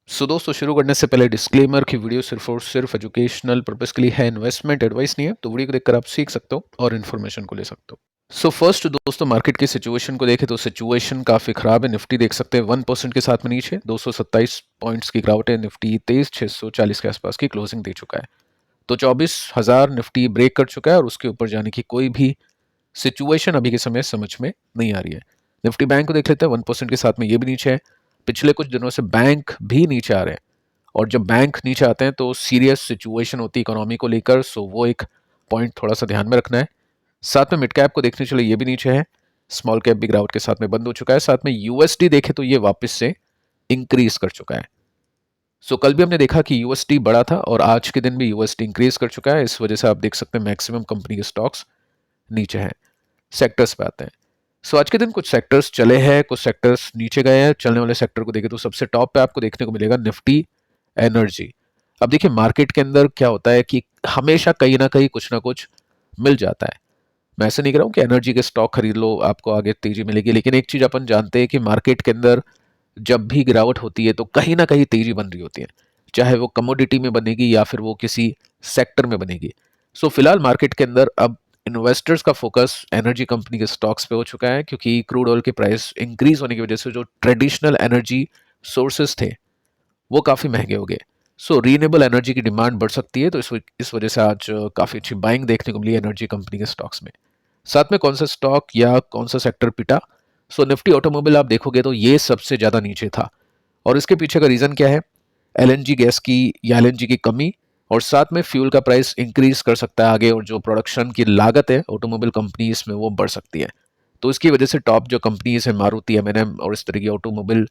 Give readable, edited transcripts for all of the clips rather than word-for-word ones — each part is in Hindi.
दोस्तों शुरू करने से पहले डिस्क्लेमर की वीडियो सिर्फ और सिर्फ एजुकेशनल पर्पस के लिए है, इन्वेस्टमेंट एडवाइस नहीं है। तो वीडियो को देखकर आप सीख सकते हो और इन्फॉर्मेशन को ले सकते हो। फर्स्ट दोस्तों मार्केट की सिचुएशन को देखें तो सिचुएशन काफी खराब है। निफ्टी देख सकते हैं 1% के साथ में नीचे 227 पॉइंट्स की गिरावट है। निफ्टी 23,640 के आसपास की क्लोजिंग दे चुका है। तो 24,000 निफ्टी ब्रेक कर चुका है और उसके ऊपर जाने की कोई भी सिचुएशन अभी के समय समझ में नहीं आ रही है। निफ्टी बैंक को देख लेते हैं 1% के साथ में ये भी नीचे है। पिछले कुछ दिनों से बैंक भी नीचे आ रहे हैं और जब बैंक नीचे आते हैं तो सीरियस सिचुएशन होती है इकोनॉमी को लेकर। सो वो एक पॉइंट थोड़ा सा ध्यान में रखना है। साथ में मिड कैप को देखने चले ये भी नीचे है। स्मॉल कैप भी गिरावट के साथ में बंद हो चुका है। साथ में यूएसडी देखे तो ये वापस से इंक्रीज कर चुका है। कल भी हमने देखा कि यूएसडी बढ़ा था और आज के दिन भी यूएसडी इंक्रीज कर चुका है। इस वजह से आप देख सकते हैं मैक्सिमम कंपनी के स्टॉक्स नीचे हैं। सेक्टर्स पे आते हैं। आज के दिन कुछ सेक्टर्स चले हैं, कुछ सेक्टर्स नीचे गए हैं। चलने वाले सेक्टर को देखें तो सबसे टॉप पे आपको देखने को मिलेगा निफ्टी एनर्जी। अब देखिए मार्केट के अंदर क्या होता है कि हमेशा कहीं ना कुछ मिल जाता है। मैं ऐसे नहीं कह रहा हूँ कि एनर्जी के स्टॉक खरीद लो आपको आगे तेजी मिलेगी, लेकिन एक चीज अपन जानते हैं कि मार्केट के अंदर जब भी गिरावट होती है तो कहीं ना कहीं तेजी बन रही होती है, चाहे वो कमोडिटी में बनेगी या फिर वो किसी सेक्टर में बनेगी। फिलहाल मार्केट के अंदर अब इन्वेस्टर्स का फोकस एनर्जी कंपनी के स्टॉक्स पे हो चुका है, क्योंकि क्रूड ऑयल के प्राइस इंक्रीज होने की वजह से जो ट्रेडिशनल एनर्जी सोर्सेस थे वो काफ़ी महंगे हो गए। रीनेबल एनर्जी की डिमांड बढ़ सकती है, तो इस वजह से आज काफ़ी अच्छी बाइंग देखने को मिली एनर्जी कंपनी के स्टॉक्स में। साथ में कौन सा स्टॉक या कौन सा सेक्टर पिटा? निफ्टी ऑटोमोबाइल आप देखोगे तो ये सबसे ज़्यादा नीचे था और इसके पीछे का रीज़न क्या है? एलएनजी गैस की या एलएनजी की कमी और साथ में फ्यूल का प्राइस इंक्रीज कर सकता है आगे, और जो प्रोडक्शन की लागत है ऑटोमोबाइल कंपनीज में वो बढ़ सकती है। तो इसकी वजह से टॉप जो कंपनीज है मारुति, एमएनएम और इस तरह की ऑटोमोबाइल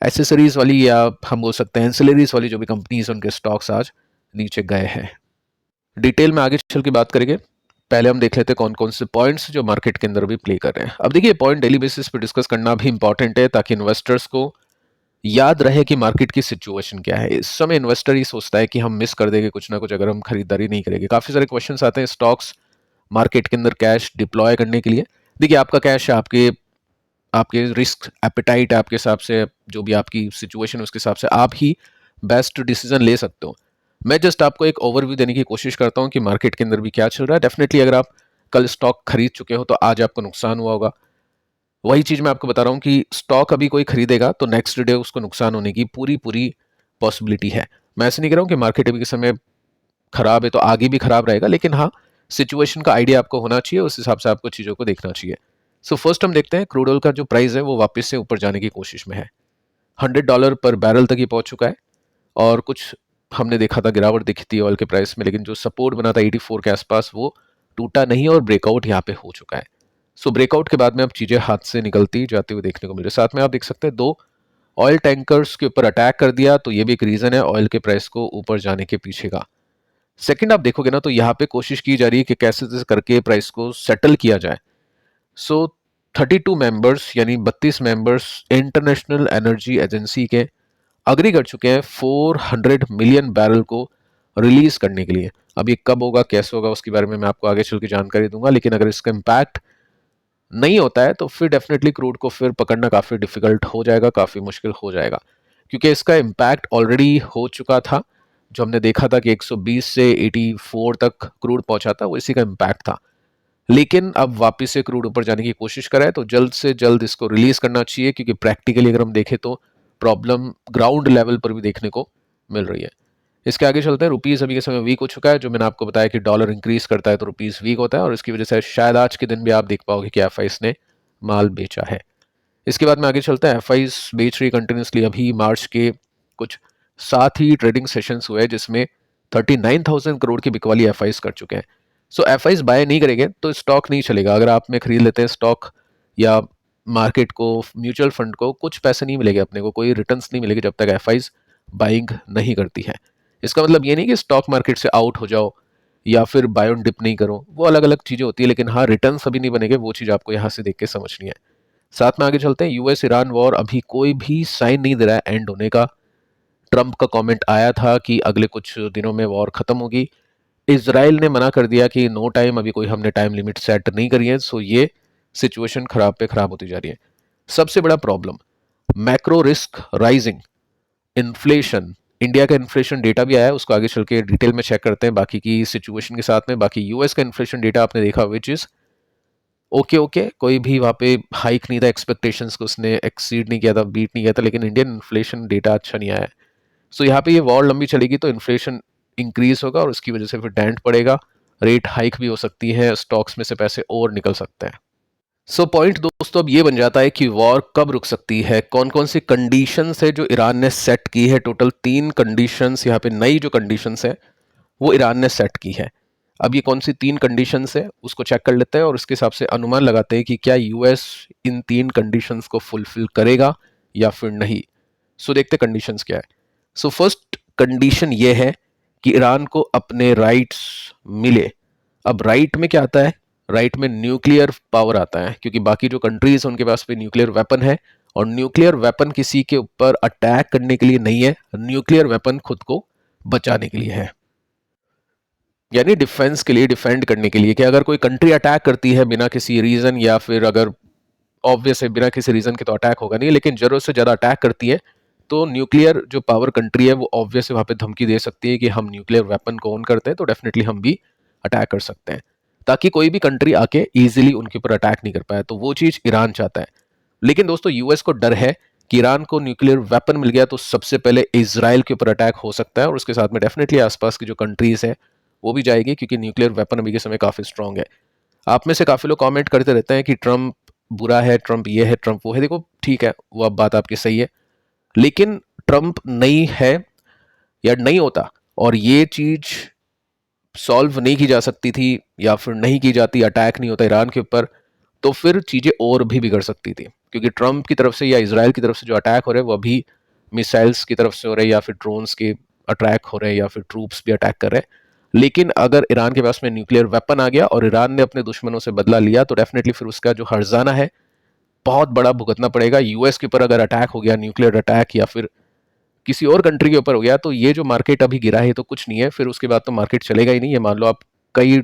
एसेसरीज वाली या हम बोल सकते हैं एंसिलरीज वाली जो भी कंपनीज उनके स्टॉक्स आज नीचे गए हैं। डिटेल में आगे चल के बात करेंगे। पहले हम देख लेते हैं कौन कौन से पॉइंट्स जो मार्केट के अंदर भी प्ले कर रहे हैं। अब देखिए पॉइंट डेली बेसिस पे डिस्कस करना भी इंपॉर्टेंट है ताकि इन्वेस्टर्स को याद रहे कि मार्केट की सिचुएशन क्या है। इस समय इन्वेस्टर ही सोचता है कि हम मिस कर देंगे कुछ ना कुछ अगर हम खरीदारी नहीं करेंगे। काफी सारे क्वेश्चंस आते हैं स्टॉक्स मार्केट के अंदर कैश डिप्लॉय करने के लिए। देखिए आपका कैश है, आपके आपके रिस्क एपेटाइट आपके हिसाब से, जो भी आपकी सिचुएशन है उसके हिसाब से आप ही बेस्ट डिसीजन ले सकते हो। मैं जस्ट आपको एक ओवरव्यू देने की कोशिश करता हूँ कि मार्केट के अंदर भी क्या चल रहा है। डेफिनेटली अगर आप कल स्टॉक खरीद चुके हो तो आज आपको नुकसान हुआ होगा। वही चीज मैं आपको बता रहा हूँ कि स्टॉक अभी कोई खरीदेगा तो नेक्स्ट डे उसको नुकसान होने की पूरी पूरी पॉसिबिलिटी है। मैं ऐसे नहीं कह रहा हूँ कि मार्केट अभी के समय खराब है तो आगे भी खराब रहेगा, लेकिन हाँ सिचुएशन का आइडिया आपको होना चाहिए, उस हिसाब से आपको चीजों को देखना चाहिए। फर्स्ट हम देखते हैं क्रूड ऑयल का जो प्राइस है वो वापस से ऊपर जाने की कोशिश में है। $100 पर बैरल तक ही पहुंच चुका है और कुछ हमने देखा था गिरावट दिखी थी ऑयल के प्राइस में, लेकिन जो सपोर्ट बना था 84 के आसपास वो टूटा नहीं और ब्रेकआउट यहाँ पे हो चुका है। ब्रेकआउट के बाद में अब चीजें हाथ से निकलती जाती हुई देखने को मिल रही है। साथ में आप देख सकते हैं दो ऑयल टैंकर्स के ऊपर अटैक कर दिया, तो ये भी एक रीजन है ऑयल के प्राइस को ऊपर जाने के पीछे का। सेकंड आप देखोगे ना तो यहाँ पे कोशिश की जा रही है कि कैसे करके प्राइस को सेटल किया जाए। 32 मेंबर्स यानी 32 मेंबर्स इंटरनेशनल एनर्जी एजेंसी के अग्री कर चुके हैं 400 मिलियन बैरल को रिलीज करने के लिए। अब ये कब होगा कैसे होगा उसके बारे में मैं आपको आगे चल के जानकारी दूंगा, लेकिन अगर इसका इम्पैक्ट नहीं होता है तो फिर डेफिनेटली क्रूड को फिर पकड़ना काफी डिफिकल्ट हो जाएगा, काफी मुश्किल हो जाएगा, क्योंकि इसका इम्पैक्ट ऑलरेडी हो चुका था। जो हमने देखा था कि 120 से 84 तक क्रूड पहुंचा था वो इसी का इम्पैक्ट था। लेकिन अब वापस से क्रूड ऊपर जाने की कोशिश कर रहा है तो जल्द से जल्द इसको रिलीज करना चाहिए, क्योंकि प्रैक्टिकली अगर हम देखें तो प्रॉब्लम ग्राउंड लेवल पर भी देखने को मिल रही है। इसके आगे चलते हैं। रुपीज अभी के समय वीक हो चुका है। जो मैंने आपको बताया कि डॉलर इंक्रीज करता है तो रुपीज वीक होता है और इसकी वजह से शायद आज के दिन भी आप देख पाओगे कि एफआईस ने माल बेचा है। इसके बाद में आगे चलते हैं। एफआईस बेच रही कंटिन्यूसली। अभी मार्च के कुछ 7 ही ट्रेडिंग सेशंस हुए जिसमें 39,000 करोड़ की बिकवाली एफआईस कर चुके हैं। एफआईस बाय नहीं करेंगे तो स्टॉक नहीं चलेगा। अगर आप में खरीद लेते हैं स्टॉक या मार्केट को, म्यूचुअल फंड को कुछ पैसे नहीं मिलेंगे, अपने को कोई रिटर्न्स नहीं मिलेगी जब तक एफआईस बाइंग नहीं करती है। इसका मतलब ये नहीं कि स्टॉक मार्केट से आउट हो जाओ या फिर बाय ऑन डिप नहीं करो, वो अलग अलग चीजें होती है, लेकिन हाँ रिटर्न्स अभी नहीं बनेंगे, वो चीज आपको यहाँ से देख के समझनी है। साथ में आगे चलते हैं। यूएस ईरान वॉर अभी कोई भी साइन नहीं दे रहा है एंड होने का। ट्रंप का कमेंट आया था कि अगले कुछ दिनों में वॉर खत्म होगी। इजराइल ने मना कर दिया कि नो टाइम, अभी कोई हमने टाइम लिमिट सेट नहीं करी है। ये सिचुएशन खराब पे खराब होती जा रही है। सबसे बड़ा problem macro risk rising. Inflation, India का इन्फ्लेशन डेटा भी आया है, उसको आगे चल के डिटेल में चेक करते हैं बाकी की सिचुएशन के साथ में। बाकी यूएस का इन्फ्लेशन डेटा आपने देखा विच इज ओके ओके, कोई भी वहाँ पे हाइक नहीं था, एक्सपेक्टेशंस को उसने एक्सीड नहीं किया था, बीट नहीं किया था, लेकिन इंडियन इन्फ्लेशन डेटा अच्छा नहीं आया है। सो यहाँ पे ये वॉर लंबी चलेगी तो इन्फ्लेशन इंक्रीज होगा और उसकी वजह से फिर डेंट पड़ेगा, रेट हाइक भी हो सकती है, स्टॉक्स में से पैसे और निकल सकते हैं। सो पॉइंट दोस्तों अब ये बन जाता है कि वॉर कब रुक सकती है, कौन कौन सी कंडीशंस है जो ईरान ने सेट की है। टोटल 3 कंडीशंस यहाँ पे नई जो कंडीशंस है वो ईरान ने सेट की है। अब ये कौन सी 3 कंडीशंस है उसको चेक कर लेते हैं और उसके हिसाब से अनुमान लगाते हैं कि क्या यूएस इन 3 कंडीशंस को फुलफिल करेगा या फिर नहीं। सो देखते कंडीशंस क्या है। सो फर्स्ट कंडीशन ये है कि ईरान को अपने राइट्स मिले। अब राइट में क्या आता है, राइट में न्यूक्लियर पावर आता है, क्योंकि बाकी जो कंट्रीज हैं उनके पास भी न्यूक्लियर वेपन है और न्यूक्लियर वेपन किसी के ऊपर अटैक करने के लिए नहीं है, न्यूक्लियर वेपन खुद को बचाने के लिए है, यानी डिफेंस के लिए, डिफेंड करने के लिए। कि अगर कोई कंट्री अटैक करती है बिना किसी रीजन, या फिर अगर ऑब्वियस है बिना किसी रीजन के तो अटैक होगा नहीं, लेकिन जरूरत से ज्यादा अटैक करती है तो न्यूक्लियर जो पावर कंट्री है वो ऑब्वियस वहां पे धमकी दे सकती है कि हम न्यूक्लियर वेपन को ओन करते हैं तो डेफिनेटली हम भी अटैक कर सकते हैं, ताकि कोई भी कंट्री आके इजीली उनके ऊपर अटैक नहीं कर पाए। तो वो चीज ईरान चाहता है। लेकिन दोस्तों यूएस को डर है कि ईरान को न्यूक्लियर वेपन मिल गया तो सबसे पहले इजराइल के ऊपर अटैक हो सकता है और उसके साथ में डेफिनेटली आसपास की जो कंट्रीज है वो भी जाएगी, क्योंकि न्यूक्लियर वेपन अभी के समय काफी स्ट्रांग है। आप में से काफी लोग कमेंट करते रहते हैं कि ट्रंप बुरा है, ट्रंप ये है, ट्रंप वो है। देखो ठीक है, वो अब बात आपकी सही है, लेकिन ट्रंप नहीं है या नहीं होता और ये चीज सॉल्व नहीं की जा सकती थी या फिर नहीं की जाती, अटैक नहीं होता ईरान के ऊपर, तो फिर चीजें और भी बिगड़ सकती थी। क्योंकि ट्रंप की तरफ से या इजराइल की तरफ से जो अटैक हो रहे हैं वो अभी मिसाइल्स की तरफ से हो रहे हैं या फिर ड्रोन्स के अटैक हो रहे हैं या फिर ट्रूप्स भी अटैक कर रहे हैं। लेकिन अगर ईरान के पास में न्यूक्लियर वेपन आ गया और ईरान ने अपने दुश्मनों से बदला लिया तो डेफिनेटली फिर उसका जो हर्जाना है बहुत बड़ा भुगतना पड़ेगा। यूएस के ऊपर अगर अटैक हो गया, न्यूक्लियर अटैक, या फिर किसी और कंट्री के ऊपर हो गया, तो ये जो मार्केट अभी गिरा है तो कुछ नहीं है, फिर उसके बाद तो मार्केट चलेगा ही नहीं। ये मान लो आप कई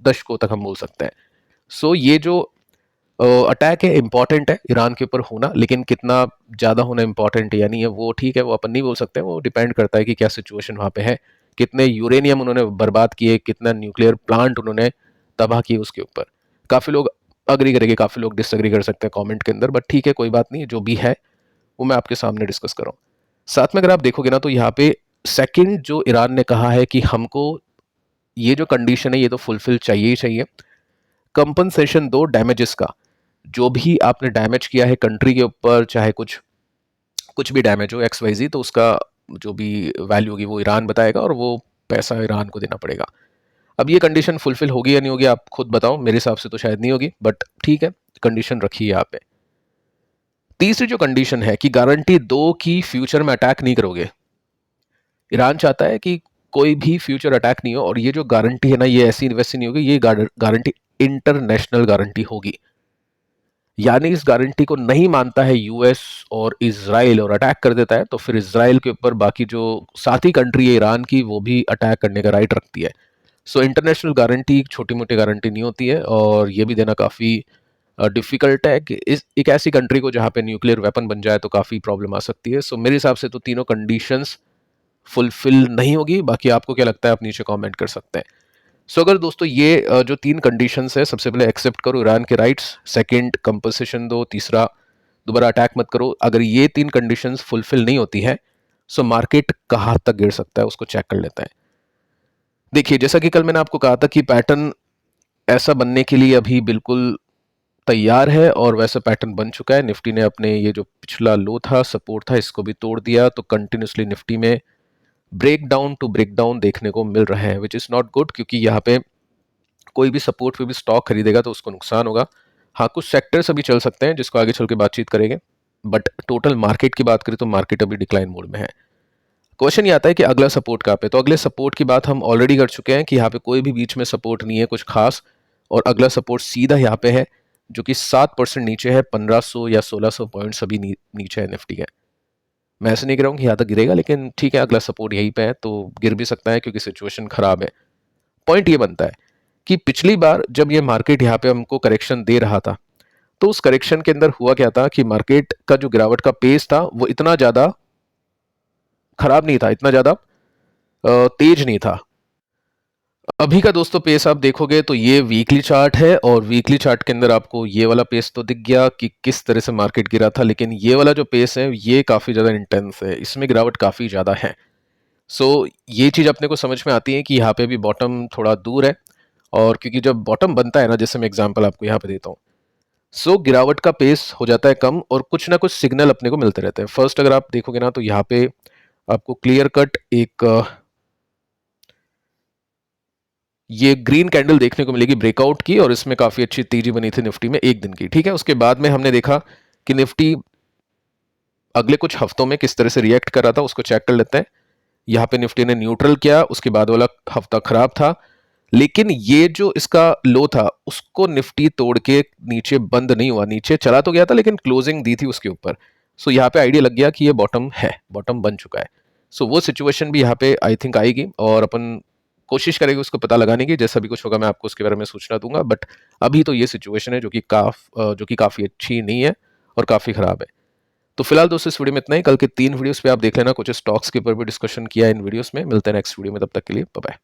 दशकों तक हम बोल सकते हैं। सो ये जो अटैक है इंपॉर्टेंट है ईरान के ऊपर होना, लेकिन कितना ज्यादा होना इंपॉर्टेंट है यानी है वो ठीक है, वो अपन नहीं बोल सकते, वो डिपेंड करता है कि क्या सिचुएशन वहां पे है, कितने यूरेनियम उन्होंने बर्बाद किए, कितना न्यूक्लियर प्लांट उन्होंने तबाह किए उसके ऊपर। काफी लोग अग्री करेंगे, काफी लोग डिसएग्री कर सकते हैं कमेंट के अंदर, बट ठीक है कोई बात नहीं, जो भी है वो मैं आपके सामने डिस्कस कर रहा हूँ। साथ में अगर आप देखोगे ना तो यहाँ पे सेकंड जो ईरान ने कहा है कि हमको ये जो कंडीशन है ये तो फुलफिल चाहिए ही चाहिए, कंपनसेशन दो डैमेजेस का। जो भी आपने डैमेज किया है कंट्री के ऊपर, चाहे कुछ कुछ भी डैमेज हो एक्स वाई जी, तो उसका जो भी वैल्यू होगी वो ईरान बताएगा और वो पैसा ईरान को देना पड़ेगा। अब ये कंडीशन फुलफिल होगी या नहीं होगी आप खुद बताओ, मेरे हिसाब से तो शायद नहीं होगी, बट ठीक है कंडीशन रखी है यहाँ पे। तीसरी जो कंडीशन है कि गारंटी दो कि फ्यूचर में अटैक नहीं करोगे। ईरान चाहता है कि कोई भी फ्यूचर अटैक नहीं हो, और ये जो गारंटी है ना ये ऐसी वैसी नहीं होगी, ये गारंटी इंटरनेशनल गारंटी होगी। यानी इस गारंटी को नहीं मानता है यूएस और इजराइल और अटैक कर देता है तो फिर इजराइल के ऊपर बाकी जो साथी कंट्री है ईरान की वो भी अटैक करने का राइट रखती है। सो इंटरनेशनल गारंटी छोटी मोटी गारंटी नहीं होती है और ये भी देना काफ़ी डिफिकल्ट है कि इस एक ऐसी कंट्री को जहाँ पे न्यूक्लियर वेपन बन जाए तो काफ़ी प्रॉब्लम आ सकती है। सो मेरे हिसाब से तो तीनों कंडीशंस फुलफिल नहीं होगी। बाकी आपको क्या लगता है आप नीचे कमेंट कर सकते हैं। सो अगर दोस्तों ये जो 3 कंडीशंस है, सबसे पहले एक्सेप्ट करो ईरान के राइट्स, सेकंड कंपनसेशन दो, तीसरा दोबारा अटैक मत करो, अगर ये 3 कंडीशंस फुलफिल नहीं होती है सो मार्केट कहाँ तक गिर सकता है उसको चेक कर लेते हैं। देखिए जैसा कि कल मैंने आपको कहा था कि पैटर्न ऐसा बनने के लिए अभी बिल्कुल तैयार है और वैसा पैटर्न बन चुका है। निफ्टी ने अपने ये जो पिछला लो था, सपोर्ट था, इसको भी तोड़ दिया, तो कंटिन्यूसली निफ्टी में break down to break down देखने को मिल रहे हैं, विच इज़ नॉट गुड, क्योंकि यहाँ पे कोई भी सपोर्ट पे भी स्टॉक खरीदेगा तो उसको नुकसान होगा। हाँ कुछ सेक्टर्स अभी चल सकते हैं जिसको आगे चल के बातचीत करेंगे, बट टोटल मार्केट की बात करें तो मार्केट अभी डिक्लाइन मोड में है। क्वेश्चन ये आता है कि अगला सपोर्ट कहाँ पे, तो अगले सपोर्ट की बात हम ऑलरेडी कर चुके हैं कि यहाँ पे कोई भी बीच में सपोर्ट नहीं है कुछ खास, और अगला सपोर्ट सीधा यहाँ पे है जो कि 7% नीचे है, 1500 या 1600 पॉइंट्स अभी नीचे है निफ्टी के। मैं ऐसे नहीं कह रहा हूँ कि यहाँ तक गिरेगा, लेकिन ठीक है अगला सपोर्ट यहीं पे है, तो गिर भी सकता है क्योंकि सिचुएशन खराब है। पॉइंट ये बनता है कि पिछली बार जब ये मार्केट यहाँ पे हमको करेक्शन दे रहा था तो उस करेक्शन के अंदर हुआ क्या था कि मार्केट का जो गिरावट का पेस था वो इतना ज्यादा खराब नहीं था, इतना ज़्यादा तेज नहीं था। अभी का दोस्तों पेस आप देखोगे तो ये वीकली चार्ट है और वीकली चार्ट के अंदर आपको ये वाला पेस तो दिख गया कि किस तरह से मार्केट गिरा था, लेकिन ये वाला जो पेस है ये काफ़ी ज़्यादा इंटेंस है, इसमें गिरावट काफ़ी ज़्यादा है। सो ये चीज़ अपने को समझ में आती है कि यहाँ पे भी बॉटम थोड़ा दूर है, और क्योंकि जब बॉटम बनता है ना, जैसे मैं एग्जांपल आपको यहाँ पे देता हूँ, सो गिरावट का पेस हो जाता है कम और कुछ ना कुछ सिग्नल अपने को मिलते रहते हैं। फर्स्ट अगर आप देखोगे ना तो यहाँ पे आपको क्लियर कट एक ये ग्रीन कैंडल देखने को मिलेगी ब्रेकआउट की, और इसमें काफी अच्छी तेजी बनी थी निफ्टी में एक दिन की, ठीक है। उसके बाद में हमने देखा कि निफ्टी अगले कुछ हफ्तों में किस तरह से रिएक्ट कर रहा था, उसको चेक कर लेते हैं। यहाँ पे निफ्टी ने न्यूट्रल किया, उसके बाद वाला हफ्ता खराब था, लेकिन ये जो इसका लो था उसको निफ्टी तोड़ के नीचे बंद नहीं हुआ, नीचे चला तो गया था लेकिन क्लोजिंग दी थी उसके ऊपर। सो यहाँ पे आइडिया लग गया कि ये बॉटम है, बॉटम बन चुका है। सो वो सिचुएशन भी यहाँ पे आई थिंक आएगी और अपन कोशिश करेंगे उसको पता लगाने की। जैसा भी कुछ होगा मैं आपको उसके बारे में सूचना दूंगा, बट अभी तो ये सिचुएशन है जो कि काफ़ी अच्छी नहीं है और काफ़ी ख़राब है। तो फिलहाल दोस्तों इस वीडियो में इतना ही। कल के 3 वीडियोस पे आप देख लेना, कुछ स्टॉक्स के ऊपर भी डिस्कशन किया इन वीडियोस में। मिलते हैं नेक्स्ट वीडियो में, तब तक के लिए बाय बाय।